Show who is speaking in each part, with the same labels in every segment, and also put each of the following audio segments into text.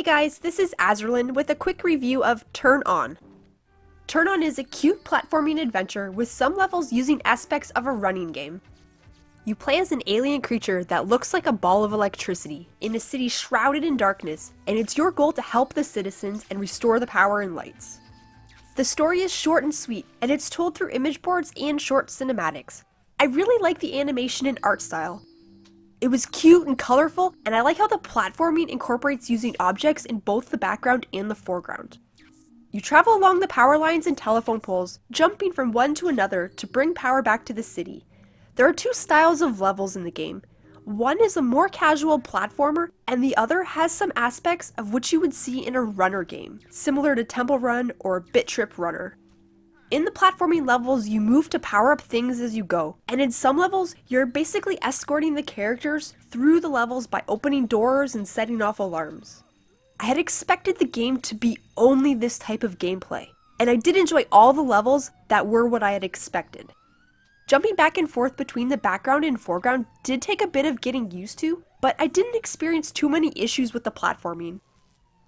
Speaker 1: guys, this is Azerlyn with a quick review of TurnOn. TurnOn is a cute platforming adventure with some levels using aspects of a running game. You play as an alien creature that looks like a ball of electricity in a city shrouded in darkness, and it's your goal to help the citizens and restore the power and lights. The story is short and sweet, and it's told through image boards and short cinematics. I really like the animation and art style. It was cute and colorful, and I like how the platforming incorporates using objects in both the background and the foreground. You travel along the power lines and telephone poles, jumping from one to another to bring power back to the city. There are two styles of levels in the game. One is a more casual platformer, and the other has some aspects of which you would see in a runner game, similar to Temple Run or Bit Trip Runner. In the platforming levels, you move to power up things as you go, and in some levels, you're basically escorting the characters through the levels by opening doors and setting off alarms. I had expected the game to be only this type of gameplay, and I did enjoy all the levels that were what I had expected. Jumping back and forth between the background and foreground did take a bit of getting used to, but I didn't experience too many issues with the platforming.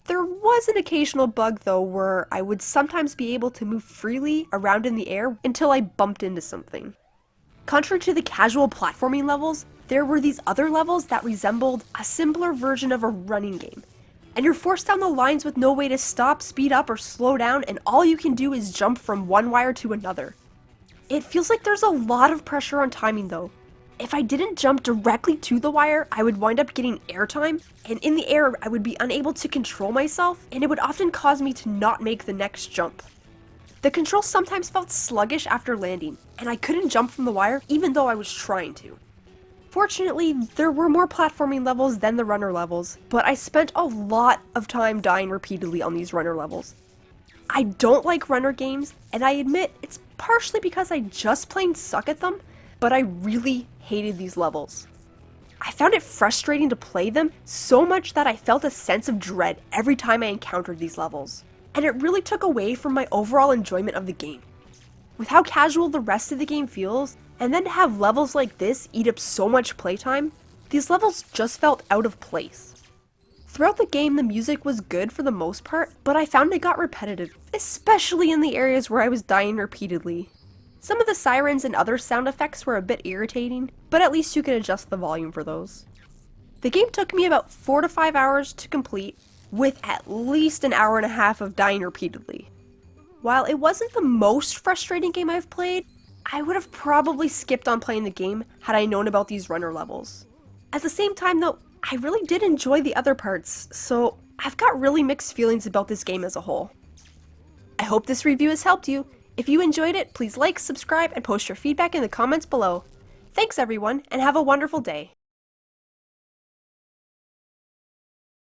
Speaker 1: There was an occasional bug though where I would sometimes be able to move freely around in the air until I bumped into something. Contrary to the casual platforming levels, there were these other levels that resembled a simpler version of a running game. And you're forced down the lines with no way to stop, speed up, or slow down, and all you can do is jump from one wire to another. It feels like there's a lot of pressure on timing though. If I didn't jump directly to the wire, I would wind up getting airtime, and in the air I would be unable to control myself, and it would often cause me to not make the next jump. The controls sometimes felt sluggish after landing, and I couldn't jump from the wire even though I was trying to. Fortunately, there were more platforming levels than the runner levels, but I spent a lot of time dying repeatedly on these runner levels. I don't like runner games, and I admit it's partially because I just plain suck at them, but I really hated these levels. I found it frustrating to play them so much that I felt a sense of dread every time I encountered these levels, and it really took away from my overall enjoyment of the game. With how casual the rest of the game feels, and then to have levels like this eat up so much playtime, these levels just felt out of place. Throughout the game, the music was good for the most part, but I found it got repetitive, especially in the areas where I was dying repeatedly. Some of the sirens and other sound effects were a bit irritating, but at least you can adjust the volume for those. The game took me about 4 to 5 hours to complete, with at least an hour and a half of dying repeatedly. While it wasn't the most frustrating game I've played, I would have probably skipped on playing the game had I known about these runner levels. At the same time though, I really did enjoy the other parts, so I've got really mixed feelings about this game as a whole. I hope this review has helped you. If you enjoyed it, please like, subscribe, and post your feedback in the comments below. Thanks everyone, and have a wonderful day.